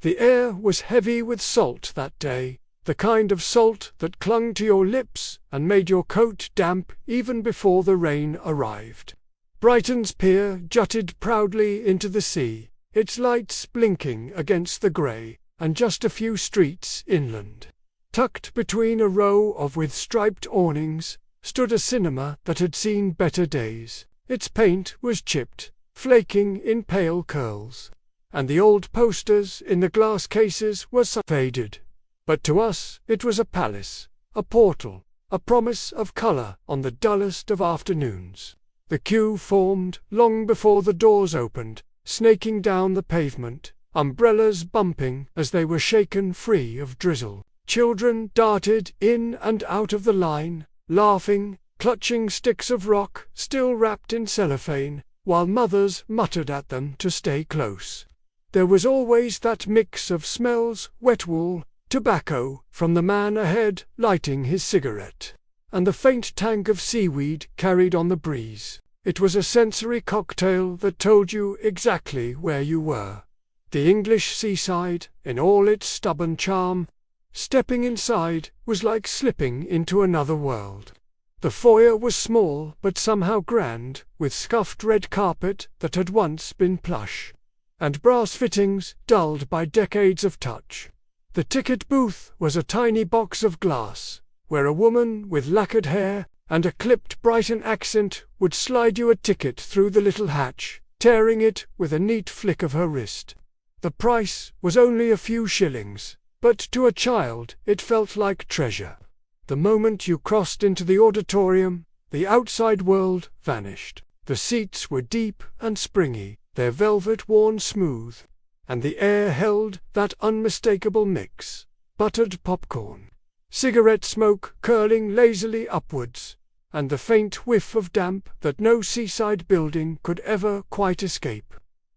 The air was heavy with salt that day, the kind of salt that clung to your lips and made your coat damp even before the rain arrived. Brighton's pier jutted proudly into the sea, its lights blinking against the grey, and just a few streets inland. Tucked between a row of with striped awnings, stood a cinema that had seen better days. Its paint was chipped, flaking in pale curls, and the old posters in the glass cases were faded. But to us it was a palace, a portal, a promise of colour on the dullest of afternoons. The queue formed long before the doors opened, snaking down the pavement, umbrellas bumping as they were shaken free of drizzle. Children darted in and out of the line, laughing, clutching sticks of rock still wrapped in cellophane, while mothers muttered at them to stay close. There was always that mix of smells, wet wool, tobacco from the man ahead lighting his cigarette, and the faint tang of seaweed carried on the breeze. It was a sensory cocktail that told you exactly where you were. The English seaside, in all its stubborn charm, stepping inside was like slipping into another world. The foyer was small but somehow grand, with scuffed red carpet that had once been plush, and brass fittings dulled by decades of touch. The ticket booth was a tiny box of glass, where a woman with lacquered hair and a clipped Brighton accent would slide you a ticket through the little hatch, tearing it with a neat flick of her wrist. The price was only a few shillings, but to a child it felt like treasure. The moment you crossed into the auditorium, the outside world vanished. The seats were deep and springy, their velvet worn smooth, and the air held that unmistakable mix: buttered popcorn, cigarette smoke curling lazily upwards, and the faint whiff of damp that no seaside building could ever quite escape.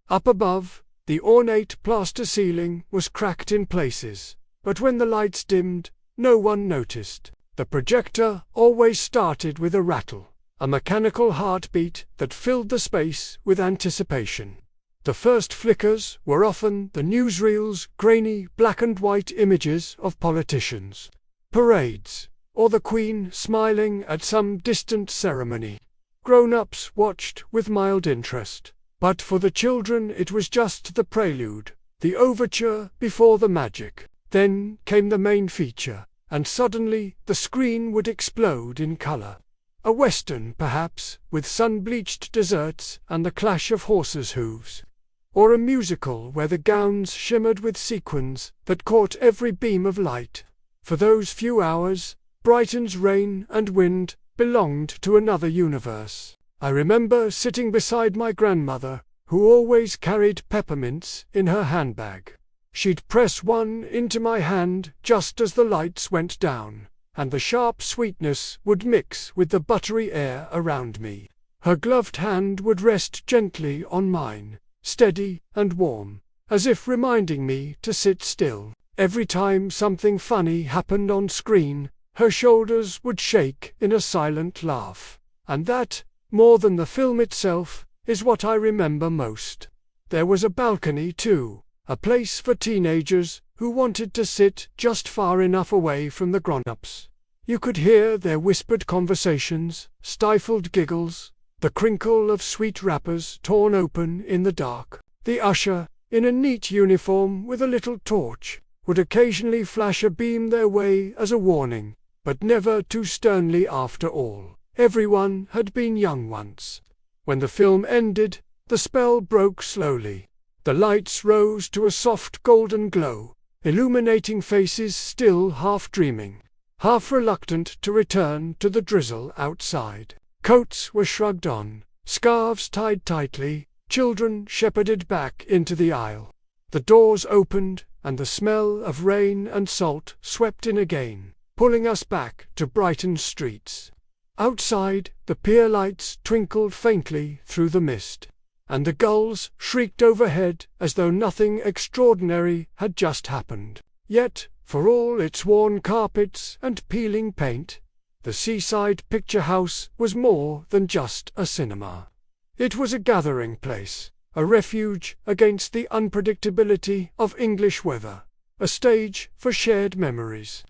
Up above, the ornate plaster ceiling was cracked in places, but when the lights dimmed, no one noticed. The projector always started with a rattle, a mechanical heartbeat that filled the space with anticipation. The first flickers were often the newsreel's grainy black and white images of politicians, parades, or the Queen smiling at some distant ceremony. Grown-ups watched with mild interest, but for the children it was just the prelude, the overture before the magic. Then came the main feature, and suddenly the screen would explode in colour. A western, perhaps, with sun-bleached deserts and the clash of horses' hooves. Or a musical where the gowns shimmered with sequins that caught every beam of light. For those few hours, Brighton's rain and wind belonged to another universe. I remember sitting beside my grandmother, who always carried peppermints in her handbag. She'd press one into my hand just as the lights went down, and the sharp sweetness would mix with the buttery air around me. Her gloved hand would rest gently on mine, steady and warm, as if reminding me to sit still. Every time something funny happened on screen, her shoulders would shake in a silent laugh. And that, more than the film itself, is what I remember most. There was a balcony too, a place for teenagers who wanted to sit just far enough away from the grown-ups. You could hear their whispered conversations, stifled giggles, the crinkle of sweet wrappers torn open in the dark. The usher, in a neat uniform with a little torch, would occasionally flash a beam their way as a warning, but never too sternly after all. Everyone had been young once. When the film ended, the spell broke slowly. The lights rose to a soft golden glow, illuminating faces still half dreaming, half reluctant to return to the drizzle outside. Coats were shrugged on, scarves tied tightly, children shepherded back into the aisle. The doors opened, and the smell of rain and salt swept in again, pulling us back to Brighton streets. Outside, the pier lights twinkled faintly through the mist, and the gulls shrieked overhead as though nothing extraordinary had just happened. Yet, for all its worn carpets and peeling paint, the seaside picture house was more than just a cinema. It was a gathering place, a refuge against the unpredictability of English weather, a stage for shared memories.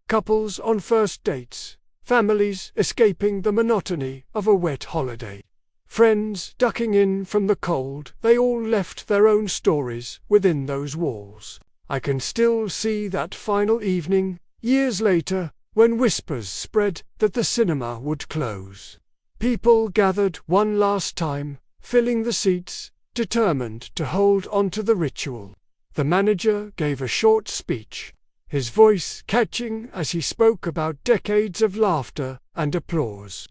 Couples on first dates, families escaping the monotony of a wet holiday, friends ducking in from the cold, they all left their own stories within those walls. I can still see that final evening, years later, when whispers spread that the cinema would close. People gathered one last time, filling the seats, determined to hold on to the ritual. The manager gave a short speech, his voice catching as he spoke about decades of laughter and applause.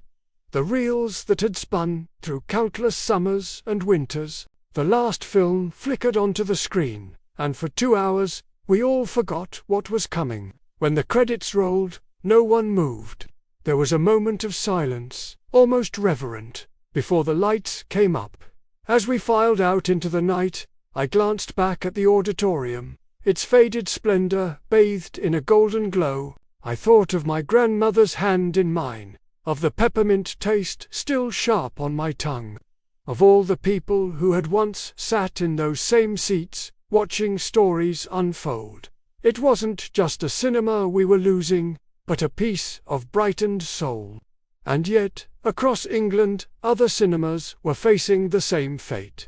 The reels that had spun through countless summers and winters, the last film flickered onto the screen, and for 2 hours we all forgot what was coming. When the credits rolled, no one moved. There was a moment of silence, almost reverent, before the lights came up. As we filed out into the night, I glanced back at the auditorium, its faded splendor bathed in a golden glow. I thought of my grandmother's hand in mine, of the peppermint taste still sharp on my tongue, of all the people who had once sat in those same seats, watching stories unfold. It wasn't just a cinema we were losing, but a piece of brightened soul. And yet, across England, other cinemas were facing the same fate.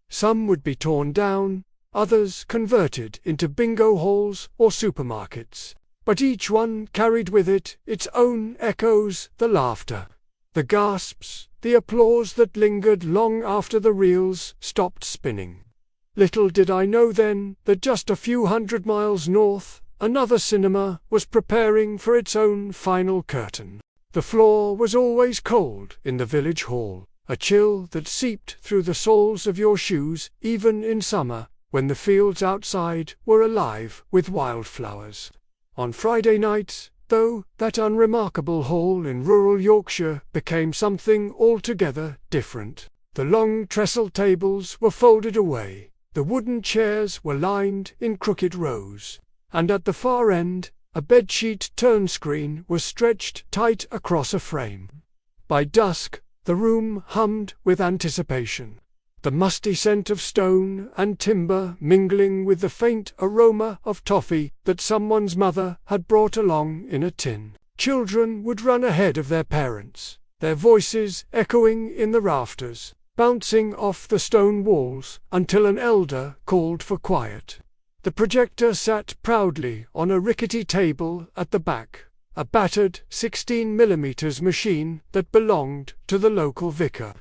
Some would be torn down, others converted into bingo halls or supermarkets. But each one carried with it its own echoes, the laughter, the gasps, the applause that lingered long after the reels stopped spinning. Little did I know then that just a few hundred miles north, another cinema was preparing for its own final curtain. The floor was always cold in the village hall, a chill that seeped through the soles of your shoes even in summer, when the fields outside were alive with wildflowers. On Friday nights, though, that unremarkable hall in rural Yorkshire became something altogether different. The long trestle tables were folded away, the wooden chairs were lined in crooked rows, and at the far end, a bedsheet turnscreen was stretched tight across a frame. By dusk, the room hummed with anticipation, the musty scent of stone and timber mingling with the faint aroma of toffee that someone's mother had brought along in a tin. Children would run ahead of their parents, their voices echoing in the rafters, bouncing off the stone walls until an elder called for quiet. The projector sat proudly on a rickety table at the back, a battered 16mm machine that belonged to the local vicar.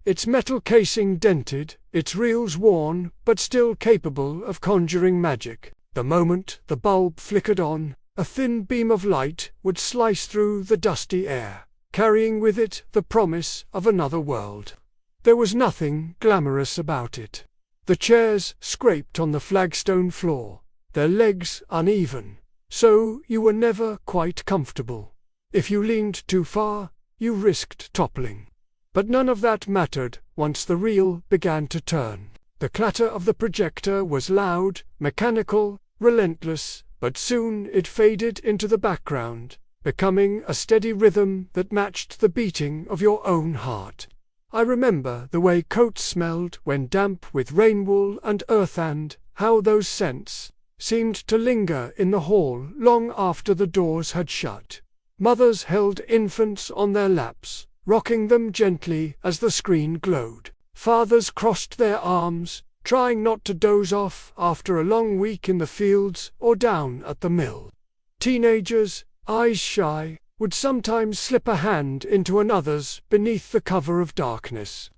Its metal casing dented, its reels worn, but still capable of conjuring magic. The moment the bulb flickered on, a thin beam of light would slice through the dusty air, carrying with it the promise of another world. There was nothing glamorous about it. The chairs scraped on the flagstone floor, their legs uneven, so you were never quite comfortable. If you leaned too far, you risked toppling. But none of that mattered once the reel began to turn. The clatter of the projector was loud, mechanical, relentless, but soon it faded into the background, becoming a steady rhythm that matched the beating of your own heart. I remember the way coats smelled when damp with rainwool and earth, and how those scents seemed to linger in the hall long after the doors had shut. Mothers held infants on their laps, rocking them gently as the screen glowed. Fathers crossed their arms, trying not to doze off after a long week in the fields or down at the mill. Teenagers, eyes shy, would sometimes slip a hand into another's beneath the cover of darkness,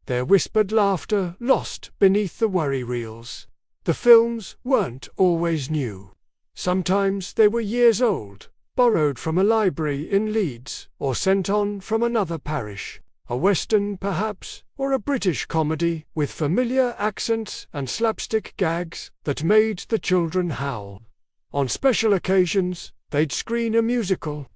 their whispered laughter lost beneath the worry reels. The films weren't always new. Sometimes they were years old, borrowed from a library in Leeds, or sent on from another parish, a western perhaps, or a British comedy with familiar accents and slapstick gags that made the children howl. On special occasions, they'd screen a musical,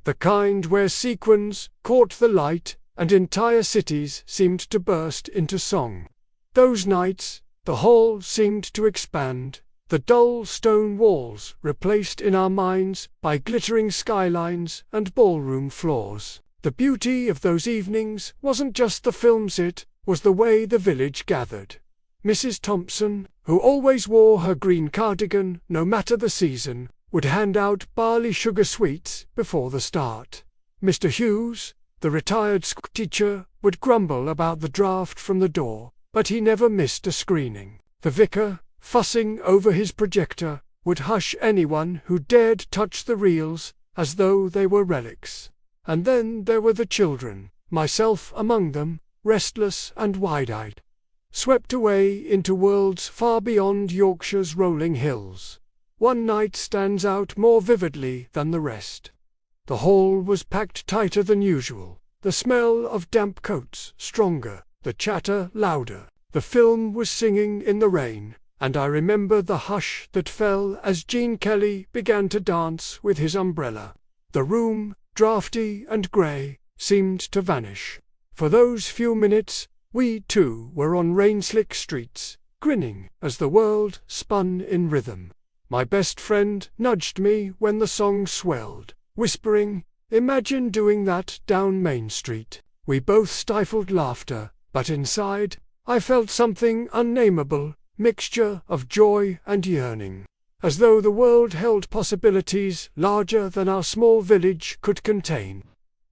the kind where sequins caught the light and entire cities seemed to burst into song. Those nights, the hall seemed to expand, the dull stone walls replaced in our minds by glittering skylines and ballroom floors. The beauty of those evenings wasn't just the films, it was the way the village gathered. Mrs. Thompson, who always wore her green cardigan no matter the season, would hand out barley sugar sweets before the start. Mr. Hughes, the retired teacher, would grumble about the draught from the door, but he never missed a screening. The vicar, fussing over his projector, would hush anyone who dared touch the reels as though they were relics. And then there were the children, myself among them, restless and wide-eyed, swept away into worlds far beyond Yorkshire's rolling hills. One night stands out more vividly than the rest. The hall was packed tighter than usual, the smell of damp coats stronger, the chatter louder. The film was singing in the rain, and I remember the hush that fell as Gene Kelly began to dance with his umbrella. The room, draughty and grey, seemed to vanish. For those few minutes, we too were on rain-slick streets, grinning as the world spun in rhythm. My best friend nudged me when the song swelled, whispering, "Imagine doing that down Main Street." We both stifled laughter, but inside, I felt something unnameable, mixture of joy and yearning, as though the world held possibilities larger than our small village could contain.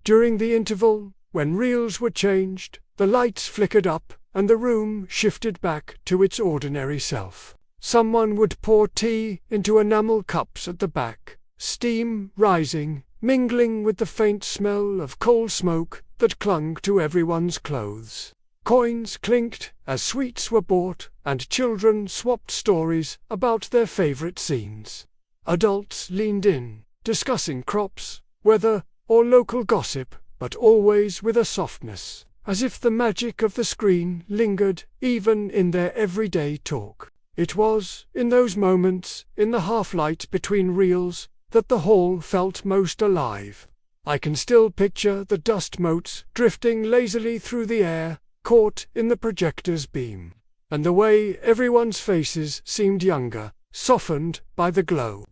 During the interval, when reels were changed, the lights flickered up, and the room shifted back to its ordinary self. Someone would pour tea into enamel cups at the back, steam rising, mingling with the faint smell of coal smoke that clung to everyone's clothes. Coins clinked as sweets were bought, and children swapped stories about their favorite scenes. Adults leaned in, discussing crops, weather, or local gossip, but always with a softness, as if the magic of the screen lingered even in their everyday talk. It was, in those moments, in the half-light between reels, that the hall felt most alive. I can still picture the dust motes drifting lazily through the air, caught in the projector's beam, and the way everyone's faces seemed younger, softened by the glow.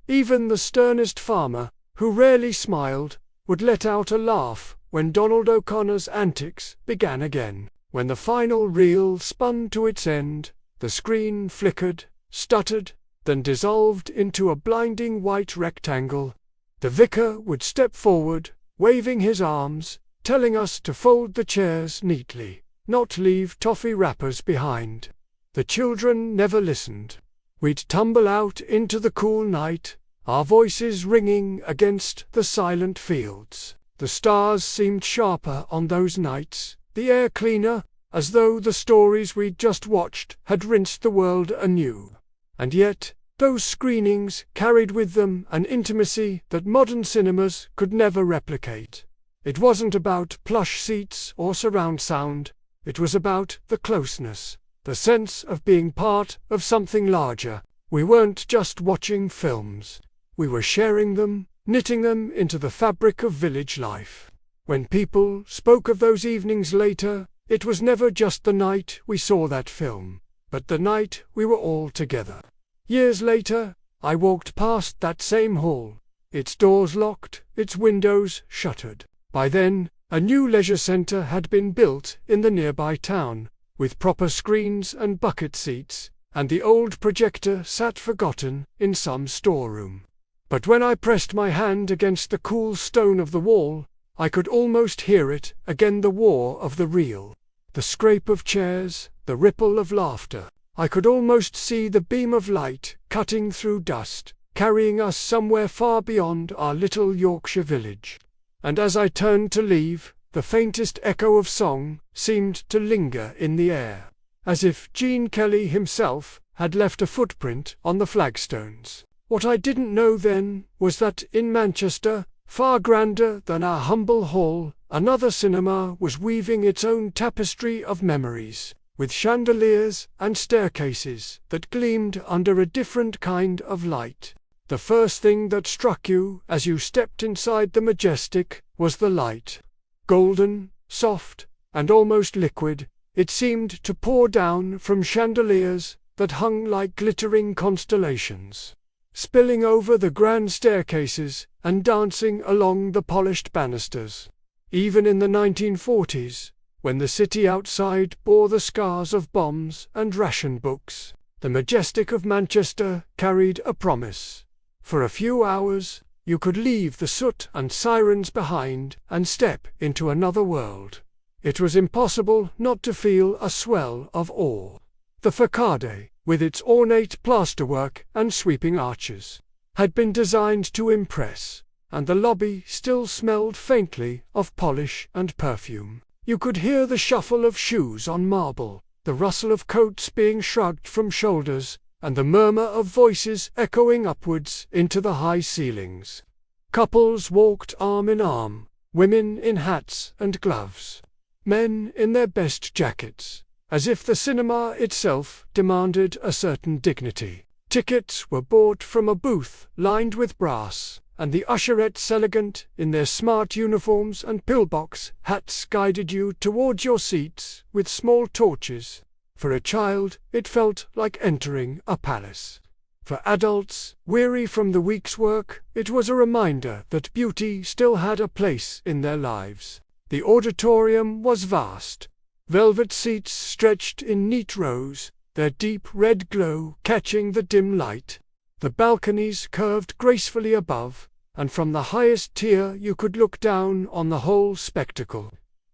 Even the sternest farmer, who rarely smiled, would let out a laugh when Donald O'Connor's antics began again. When the final reel spun to its end, the screen flickered, stuttered, then dissolved into a blinding white rectangle. The vicar would step forward, waving his arms, telling us to fold the chairs neatly, not leave toffee wrappers behind. The children never listened. We'd tumble out into the cool night, our voices ringing against the silent fields. The stars seemed sharper on those nights, the air cleaner, as though the stories we'd just watched had rinsed the world anew. And yet, those screenings carried with them an intimacy that modern cinemas could never replicate. It wasn't about plush seats or surround sound, it was about the closeness, the sense of being part of something larger. We weren't just watching films. We were sharing them, knitting them into the fabric of village life. When people spoke of those evenings later, it was never just the night we saw that film, but the night we were all together. Years later, I walked past that same hall, its doors locked, its windows shuttered. By then, a new leisure centre had been built in the nearby town, with proper screens and bucket seats, and the old projector sat forgotten in some storeroom. But when I pressed my hand against the cool stone of the wall, I could almost hear it again, the war of the reel, the scrape of chairs, the ripple of laughter. I could almost see the beam of light cutting through dust, carrying us somewhere far beyond our little Yorkshire village. And as I turned to leave, the faintest echo of song seemed to linger in the air, as if Gene Kelly himself had left a footprint on the flagstones. What I didn't know then was that in Manchester, far grander than our humble hall, another cinema was weaving its own tapestry of memories, with chandeliers and staircases that gleamed under a different kind of light. The first thing that struck you as you stepped inside the Majestic was the light. Golden, soft, and almost liquid, it seemed to pour down from chandeliers that hung like glittering constellations, spilling over the grand staircases and dancing along the polished banisters. Even in the 1940s, when the city outside bore the scars of bombs and ration books, the Majestic of Manchester carried a promise. For a few hours, you could leave the soot and sirens behind and step into another world. It was impossible not to feel a swell of awe. The facade, with its ornate plasterwork and sweeping arches, had been designed to impress, and the lobby still smelled faintly of polish and perfume. You could hear the shuffle of shoes on marble, the rustle of coats being shrugged from shoulders, and the murmur of voices echoing upwards into the high ceilings. Couples walked arm in arm, women in hats and gloves, men in their best jackets, as if the cinema itself demanded a certain dignity. Tickets were bought from a booth lined with brass, and the usherettes elegant in their smart uniforms and pillbox hats guided you towards your seats with small torches. For a child, it felt like entering a palace. For adults, weary from the week's work, it was a reminder that beauty still had a place in their lives. The auditorium was vast. Velvet seats stretched in neat rows, their deep red glow catching the dim light. The balconies curved gracefully above, and from the highest tier you could look down on the whole spectacle.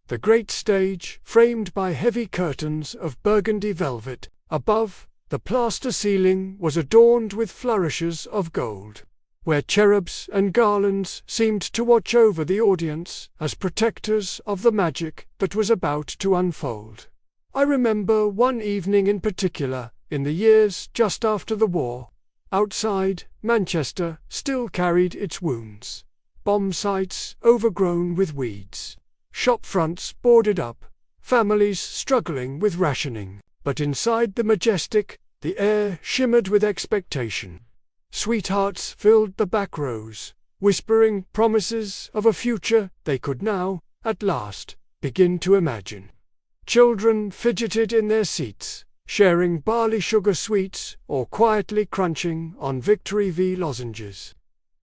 The great stage, framed by heavy curtains of burgundy velvet, above, the plaster ceiling was adorned with flourishes of gold, where cherubs and garlands seemed to watch over the audience as protectors of the magic that was about to unfold. I remember one evening in particular, in the years just after the war. Outside, Manchester still carried its wounds. Bomb sites overgrown with weeds, shop fronts boarded up, families struggling with rationing. But inside the Majestic, the air shimmered with expectation. Sweethearts filled the back rows, whispering promises of a future they could now, at last, begin to imagine. Children fidgeted in their seats, sharing barley sugar sweets or quietly crunching on Victory V lozenges.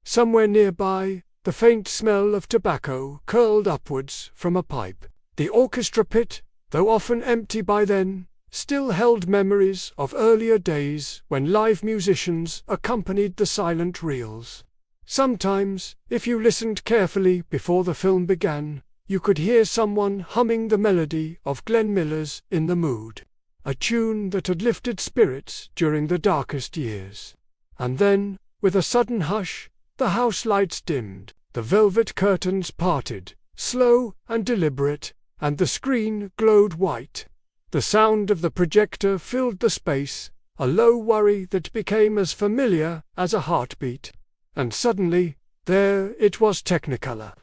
Somewhere nearby, the faint smell of tobacco curled upwards from a pipe. The orchestra pit, though often empty by then, still held memories of earlier days when live musicians accompanied the silent reels. Sometimes, if you listened carefully before the film began, you could hear someone humming the melody of Glenn Miller's In the Mood, a tune that had lifted spirits during the darkest years. And then, with a sudden hush, the house lights dimmed, the velvet curtains parted, slow and deliberate, and the screen glowed white. The sound of the projector filled the space, a low worry that became as familiar as a heartbeat. And suddenly, there it was Technicolor.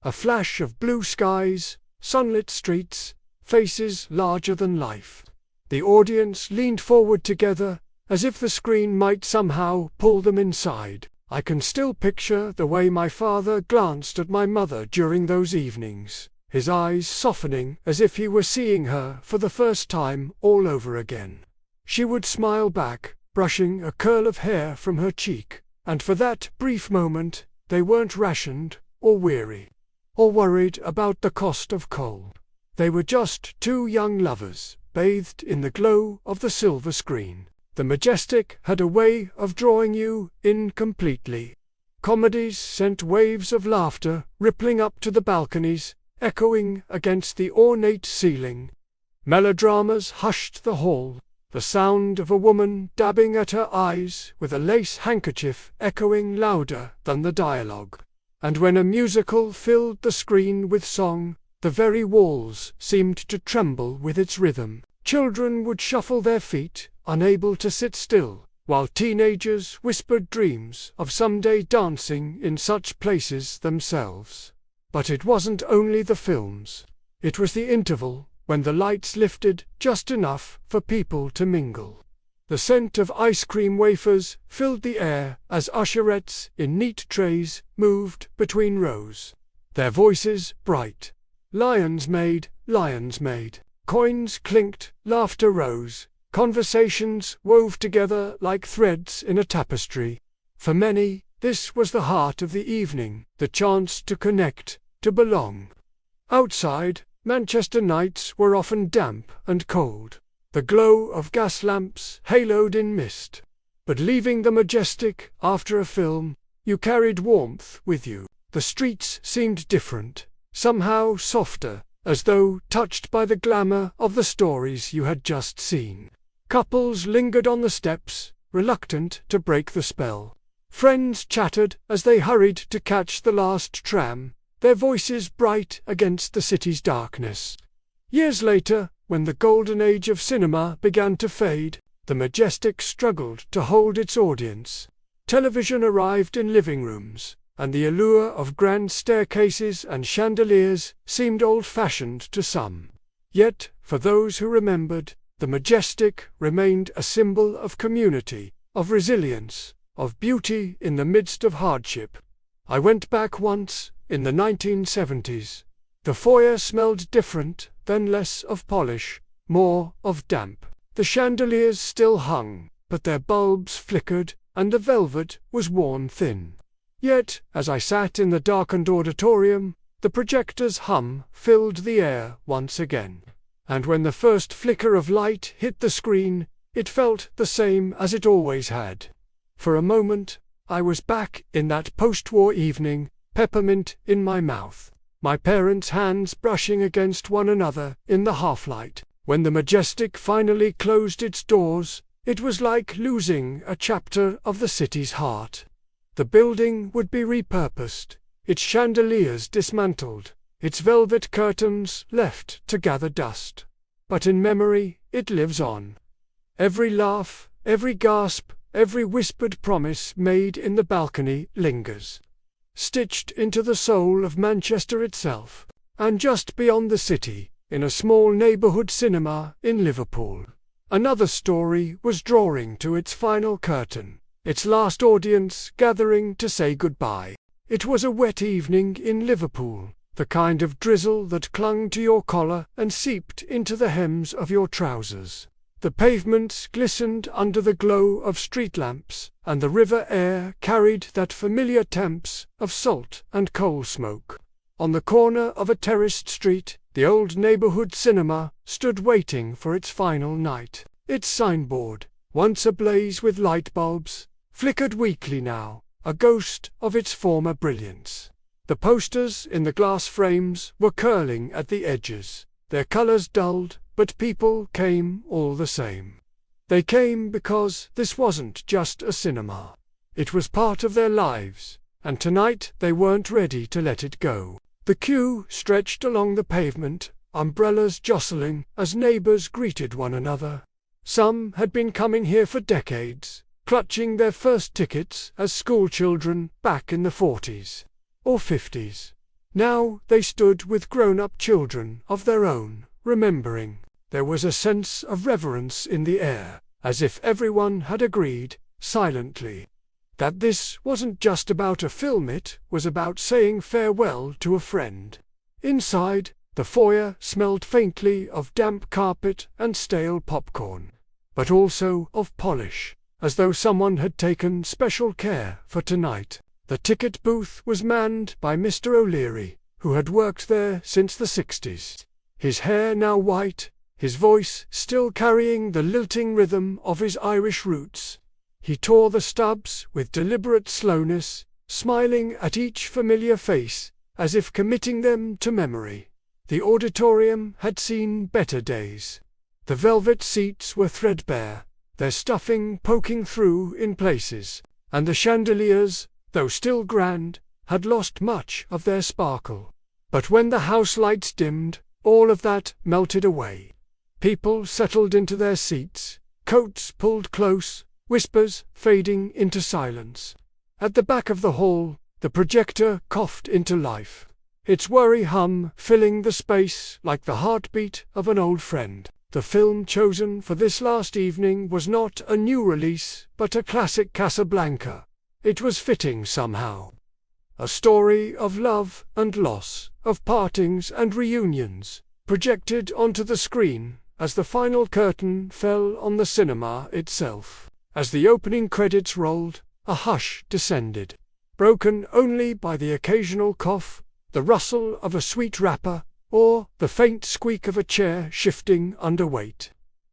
A flash of blue skies, sunlit streets, faces larger than life. The audience leaned forward together, as if the screen might somehow pull them inside. I can still picture the way my father glanced at my mother during those evenings, his eyes softening as if he were seeing her for the first time all over again. She would smile back, brushing a curl of hair from her cheek, and for that brief moment, they weren't rationed, or weary, or worried about the cost of coal. They were just two young lovers, bathed in the glow of the silver screen. The Majestic had a way of drawing you in completely. Comedies sent waves of laughter rippling up to the balconies, echoing against the ornate ceiling. Melodramas hushed the hall, the sound of a woman dabbing at her eyes with a lace handkerchief echoing louder than the dialogue. And when a musical filled the screen with song, the very walls seemed to tremble with its rhythm. Children would shuffle their feet, unable to sit still, while teenagers whispered dreams of someday dancing in such places themselves. But it wasn't only the films. It was the interval, when the lights lifted just enough for people to mingle. The scent of ice cream wafers filled the air as usherettes in neat trays moved between rows, their voices bright. Lions Maid, Lions Maid. Coins clinked, laughter rose, conversations wove together like threads in a tapestry. For many, this was the heart of the evening, the chance to connect, to belong. Outside, Manchester nights were often damp and cold, the glow of gas lamps haloed in mist. But leaving the Majestic after a film, you carried warmth with you. The streets seemed different, somehow softer, as though touched by the glamour of the stories you had just seen. Couples lingered on the steps, reluctant to break the spell. Friends chattered as they hurried to catch the last tram, their voices bright against the city's darkness. Years later, when the golden age of cinema began to fade, the Majestic struggled to hold its audience. Television arrived in living rooms, and the allure of grand staircases and chandeliers seemed old-fashioned to some. Yet, for those who remembered, the Majestic remained a symbol of community, of resilience, of beauty in the midst of hardship. I went back once, in the 1970s. The foyer smelled different, then less of polish, more of damp. The chandeliers still hung, but their bulbs flickered, and the velvet was worn thin. Yet, as I sat in the darkened auditorium, the projector's hum filled the air once again. And when the first flicker of light hit the screen, it felt the same as it always had. For a moment, I was back in that post-war evening, peppermint in my mouth, my parents' hands brushing against one another in the half-light. When the Majestic finally closed its doors, it was like losing a chapter of the city's heart. The building would be repurposed, its chandeliers dismantled, its velvet curtains left to gather dust. But in memory, it lives on. Every laugh, every gasp, every whispered promise made in the balcony lingers, stitched into the soul of Manchester itself. And just beyond the city, in a small neighbourhood cinema in Liverpool, another story was drawing to its final curtain, its last audience gathering to say goodbye. It was a wet evening in Liverpool, the kind of drizzle that clung to your collar and seeped into the hems of your trousers. The pavements glistened under the glow of street lamps, and the river air carried that familiar temps of salt and coal smoke. On the corner of a terraced street, the old neighbourhood cinema stood waiting for its final night. Its signboard, once ablaze with light bulbs, flickered weakly now, a ghost of its former brilliance. The posters in the glass frames were curling at the edges, their colours dulled, but people came all the same. They came because this wasn't just a cinema. It was part of their lives, and tonight they weren't ready to let it go. The queue stretched along the pavement, umbrellas jostling as neighbours greeted one another. Some had been coming here for decades, clutching their first tickets as schoolchildren back in the 40s or 50s. Now they stood with grown-up children of their own, remembering. There was a sense of reverence in the air, as if everyone had agreed, silently, that this wasn't just about a film, it was about saying farewell to a friend. Inside, the foyer smelled faintly of damp carpet and stale popcorn, but also of polish, as though someone had taken special care for tonight. The ticket booth was manned by Mr. O'Leary, who had worked there since the 60s. His hair now white, his voice still carrying the lilting rhythm of his Irish roots. He tore the stubs with deliberate slowness, smiling at each familiar face, as if committing them to memory. The auditorium had seen better days. The velvet seats were threadbare, their stuffing poking through in places, and the chandeliers, though still grand, had lost much of their sparkle. But when the house lights dimmed, all of that melted away. People settled into their seats, coats pulled close, whispers fading into silence. At the back of the hall, the projector coughed into life, its worry hum filling the space like the heartbeat of an old friend. The film chosen for this last evening was not a new release, but a classic Casablanca. It was fitting somehow. A story of love and loss, of partings and reunions, projected onto the screen as the final curtain fell on the cinema itself. As the opening credits rolled, a hush descended, broken only by the occasional cough, the rustle of a sweet wrapper, or the faint squeak of a chair shifting under weight.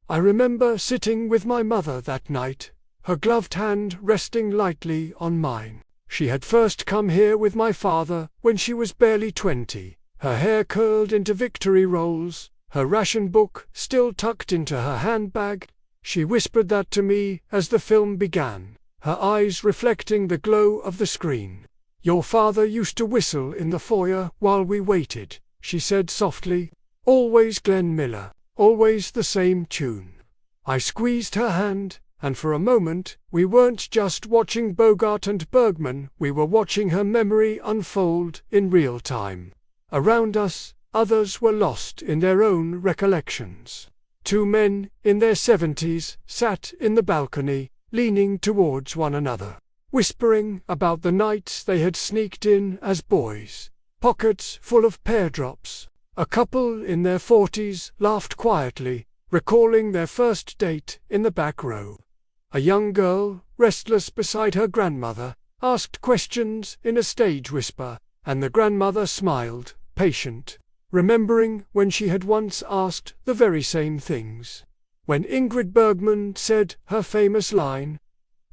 I remember sitting with my mother that night, her gloved hand resting lightly on mine. She had first come here with my father when she was barely 20, her hair curled into victory rolls, her ration book still tucked into her handbag. She whispered that to me as the film began, her eyes reflecting the glow of the screen. "Your father used to whistle in the foyer while we waited," she said softly. "Always Glenn Miller, always the same tune." I squeezed her hand, and for a moment we weren't just watching Bogart and Bergman, we were watching her memory unfold in real time. Around us, others were lost in their own recollections. 2 men in their 70s sat in the balcony, leaning towards one another, whispering about the nights they had sneaked in as boys, pockets full of pear drops. A couple in their 40s laughed quietly, recalling their first date in the back row. A young girl, restless beside her grandmother, asked questions in a stage whisper, and the grandmother smiled, patient, remembering when she had once asked the very same things. When Ingrid Bergman said her famous line,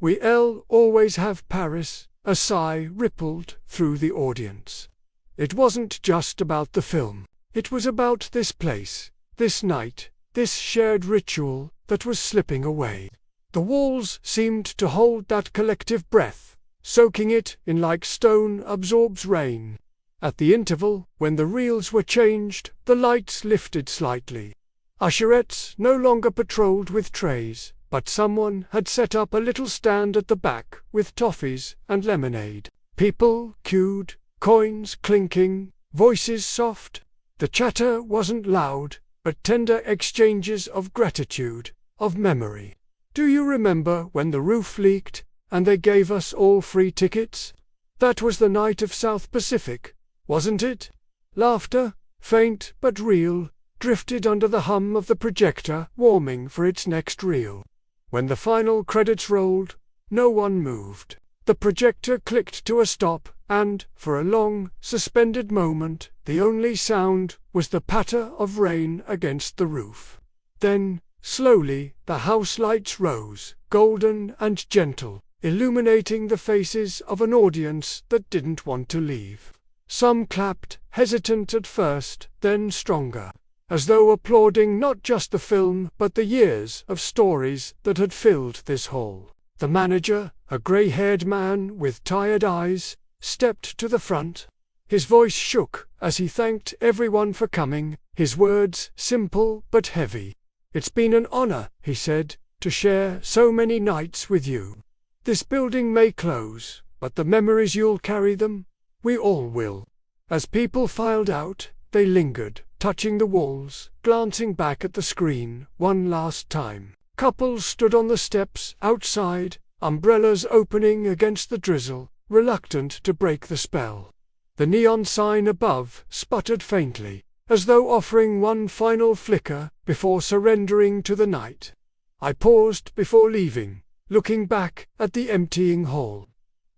"We'll always have Paris," a sigh rippled through the audience. It wasn't just about the film. It was about this place, this night, this shared ritual that was slipping away. The walls seemed to hold that collective breath, soaking it in like stone absorbs rain. At the interval, when the reels were changed, the lights lifted slightly. Usherettes no longer patrolled with trays, but someone had set up a little stand at the back with toffees and lemonade. People queued, coins clinking, voices soft. The chatter wasn't loud, but tender exchanges of gratitude, of memory. "Do you remember when the roof leaked, and they gave us all free tickets? That was the night of South Pacific, wasn't it?" Laughter, faint but real, drifted under the hum of the projector warming for its next reel. When the final credits rolled, no one moved. The projector clicked to a stop, and, for a long, suspended moment, the only sound was the patter of rain against the roof. Then, slowly, the house lights rose, golden and gentle, illuminating the faces of an audience that didn't want to leave. Some clapped, hesitant at first, then stronger, as though applauding not just the film but the years of stories that had filled this hall. The manager, a grey-haired man with tired eyes, stepped to the front. His voice shook as he thanked everyone for coming, his words simple but heavy. "It's been an honor," he said, "to share so many nights with you. This building may close, but the memories you'll carry them, we all will." As people filed out, they lingered, touching the walls, glancing back at the screen one last time. Couples stood on the steps outside, umbrellas opening against the drizzle, reluctant to break the spell. The neon sign above sputtered faintly, as though offering one final flicker before surrendering to the night. I paused before leaving, looking back at the emptying hall.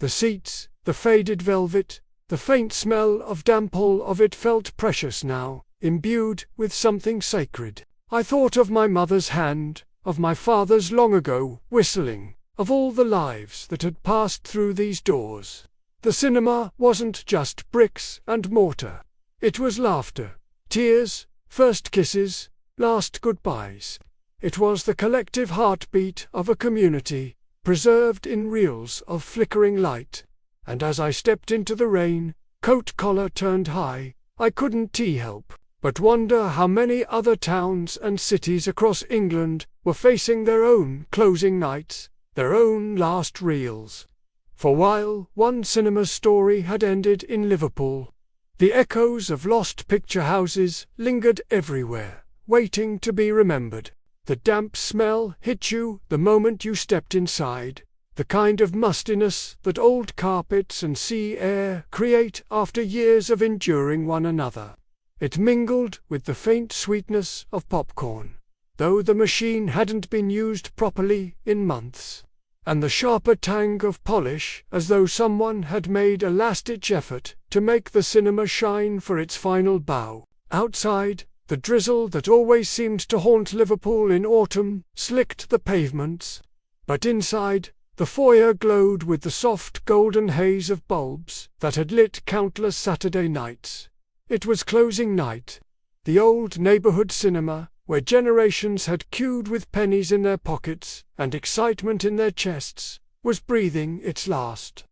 The seats, the faded velvet, the faint smell of damp, all of it felt precious now, imbued with something sacred. I thought of my mother's hand, of my father's long ago whistling, of all the lives that had passed through these doors. The cinema wasn't just bricks and mortar. It was laughter, tears, first kisses, last goodbyes. It was the collective heartbeat of a community, preserved in reels of flickering light. And as I stepped into the rain, coat collar turned high, I couldn't help but wonder how many other towns and cities across England were facing their own closing nights, their own last reels. For while one cinema story had ended in Liverpool, the echoes of lost picture houses lingered everywhere, waiting to be remembered. The damp smell hit you the moment you stepped inside, the kind of mustiness that old carpets and sea air create after years of enduring one another. It mingled with the faint sweetness of popcorn, though the machine hadn't been used properly in months, and the sharper tang of polish, as though someone had made a last-ditch effort to make the cinema shine for its final bow. Outside, the drizzle that always seemed to haunt Liverpool in autumn slicked the pavements. But inside, the foyer glowed with the soft golden haze of bulbs that had lit countless Saturday nights. It was closing night. The old neighbourhood cinema, where generations had queued with pennies in their pockets and excitement in their chests, was breathing its last.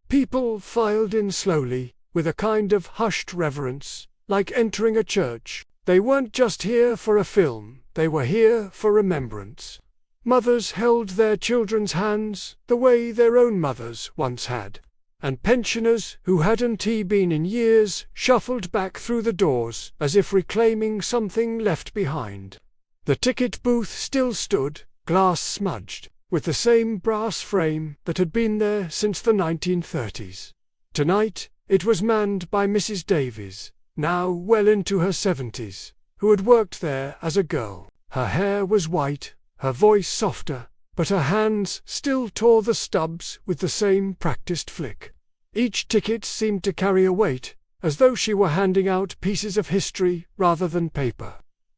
People filed in slowly, with a kind of hushed reverence, like entering a church. They weren't just here for a film, they were here for remembrance. Mothers held their children's hands the way their own mothers once had, and pensioners who hadn't been in years shuffled back through the doors as if reclaiming something left behind. The ticket booth still stood, glass smudged, with the same brass frame that had been there since the 1930s. Tonight, it was manned by Mrs. Davies, now well into her 70s, who had worked there as a girl. Her hair was white, her voice softer, but her hands still tore the stubs with the same practiced flick. Each ticket seemed to carry a weight, as though she were handing out pieces of history rather than paper.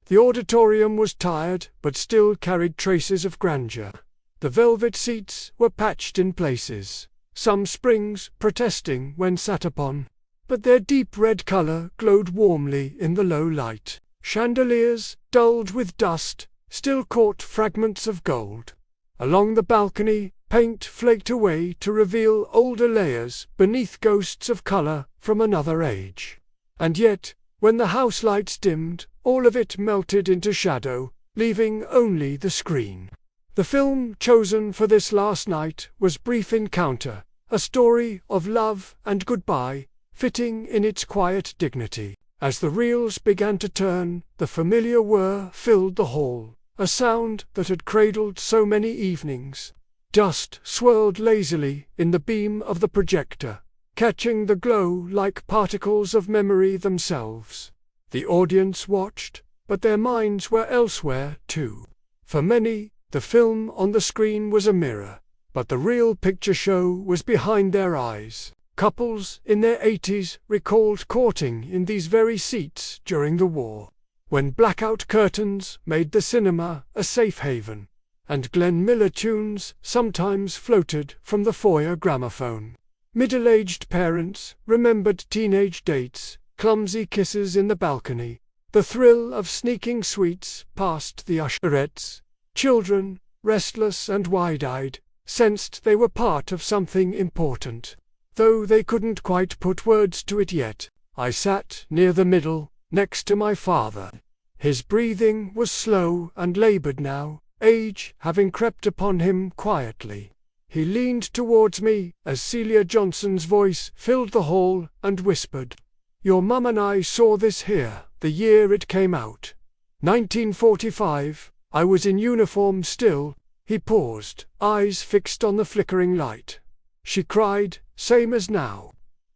The auditorium was tired, but still carried traces of grandeur. The velvet seats were patched in places, some springs protesting when sat upon, but their deep red colour glowed warmly in the low light. Chandeliers, dulled with dust, still caught fragments of gold. Along the balcony, paint flaked away to reveal older layers beneath ghosts of colour from another age. And yet, when the house lights dimmed, all of it melted into shadow, leaving only the screen. The film chosen for this last night was Brief Encounter, a story of love and goodbye, fitting in its quiet dignity. As the reels began to turn, the familiar whir filled the hall, a sound that had cradled so many evenings. Dust swirled lazily in the beam of the projector, catching the glow like particles of memory themselves. The audience watched, but their minds were elsewhere too. For many, the film on the screen was a mirror, but the real picture show was behind their eyes. Couples in their 80s recalled courting in these very seats during the war, when blackout curtains made the cinema a safe haven, and Glenn Miller tunes sometimes floated from the foyer gramophone. Middle-aged parents remembered teenage dates, clumsy kisses in the balcony, the thrill of sneaking sweets past the usherettes. Children, restless and wide-eyed, sensed they were part of something important, though they couldn't quite put words to it yet. I sat near the middle, next to my father. His breathing was slow and laboured now, age having crept upon him quietly. He leaned towards me as Celia Johnson's voice filled the hall and whispered, "Your mum and I saw this here, the year it came out. 1945, I was in uniform still." He paused, eyes fixed on the flickering light. "She cried, same as now.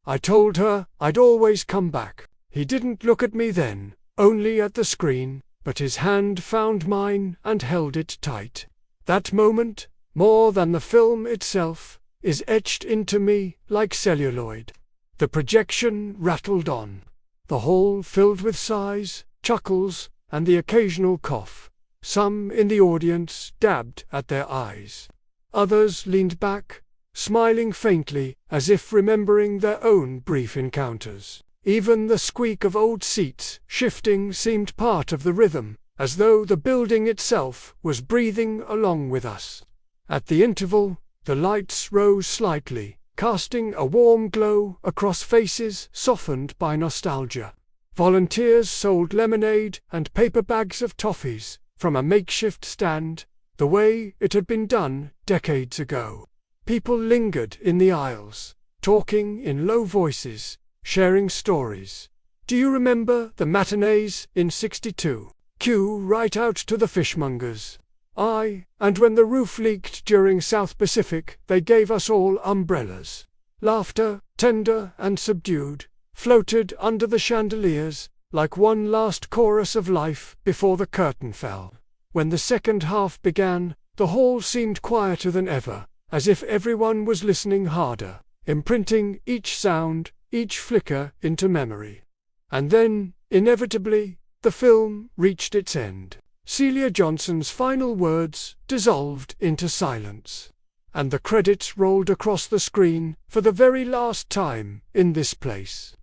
I told her I'd always come back." He didn't look at me then, only at the screen, but his hand found mine and held it tight. That moment, more than the film itself, is etched into me like celluloid. The projection rattled on. The hall filled with sighs, chuckles, and the occasional cough. Some in the audience dabbed at their eyes. Others leaned back, smiling faintly, as if remembering their own brief encounters. Even the squeak of old seats shifting seemed part of the rhythm, as though the building itself was breathing along with us. At the interval, the lights rose slightly, casting a warm glow across faces softened by nostalgia. Volunteers sold lemonade and paper bags of toffees from a makeshift stand, the way it had been done decades ago. People lingered in the aisles, talking in low voices, sharing stories. "Do you remember the matinees in '62? Queue right out to the fishmongers. Aye, and when the roof leaked during South Pacific, they gave us all umbrellas." Laughter, tender and subdued, floated under the chandeliers, like one last chorus of life before the curtain fell. When the second half began, the hall seemed quieter than ever, as if everyone was listening harder, imprinting each sound, each flicker into memory. And then, Inevitably, the film reached its end. Celia Johnson's final words dissolved into silence, and the credits rolled across the screen for the very last time in this place.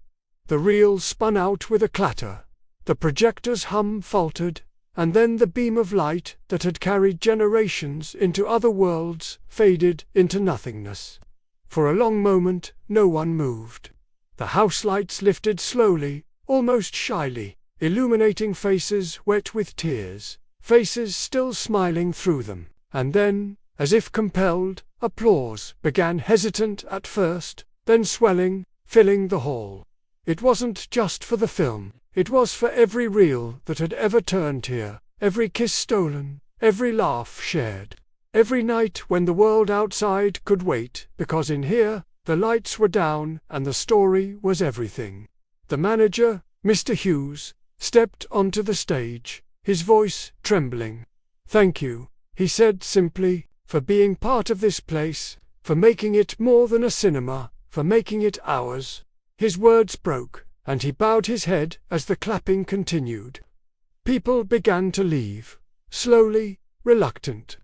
The reel spun out with a clatter, the projector's hum faltered, and then the beam of light that had carried generations into other worlds faded into nothingness. For a long moment no one moved. The house lights lifted slowly, almost shyly, illuminating faces wet with tears, faces still smiling through them, and then, as if compelled, applause began, hesitant at first, then swelling, filling the hall. It wasn't just for the film, it was for every reel that had ever turned here, every kiss stolen, every laugh shared, every night when the world outside could wait, because in here, the lights were down and the story was everything. The manager, Mr. Hughes, stepped onto the stage, his voice trembling. "Thank you," he said simply, "for being part of this place, for making it more than a cinema, for making it ours." His words broke, and he bowed his head as the clapping continued. People began to leave, slowly, reluctant.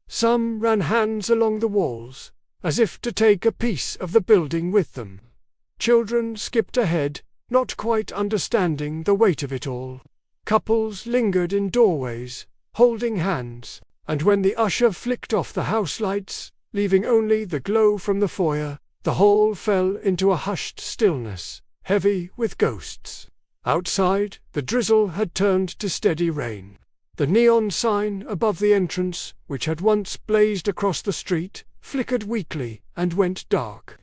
Some ran hands along the walls, as if to take a piece of the building with them. Children skipped ahead, not quite understanding the weight of it all. Couples lingered in doorways, holding hands, and when the usher flicked off the house lights, leaving only the glow from the foyer, the hall fell into a hushed stillness, heavy with ghosts. Outside, the drizzle had turned to steady rain. The neon sign above the entrance, which had once blazed across the street, flickered weakly and went dark.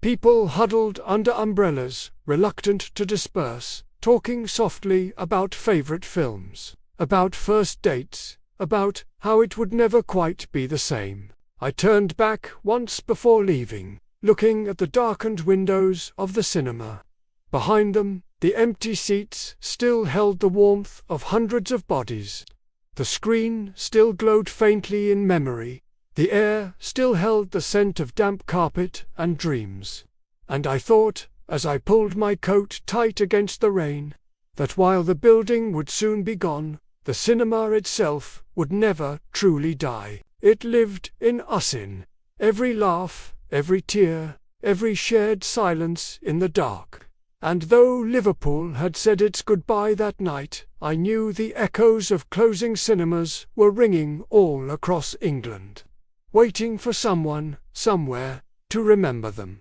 People huddled under umbrellas, reluctant to disperse, talking softly about favorite films, about first dates, about how it would never quite be the same. I turned back once before leaving, looking at the darkened windows of the cinema. Behind them, the empty seats still held the warmth of hundreds of bodies. The screen still glowed faintly in memory. The air still held the scent of damp carpet and dreams. And I thought, as I pulled my coat tight against the rain, that while the building would soon be gone, the cinema itself would never truly die. It lived in us, in every laugh, every tear, every shared silence in the dark. And though Liverpool had said its goodbye that night, I knew the echoes of closing cinemas were ringing all across England, waiting for someone, somewhere, to remember them.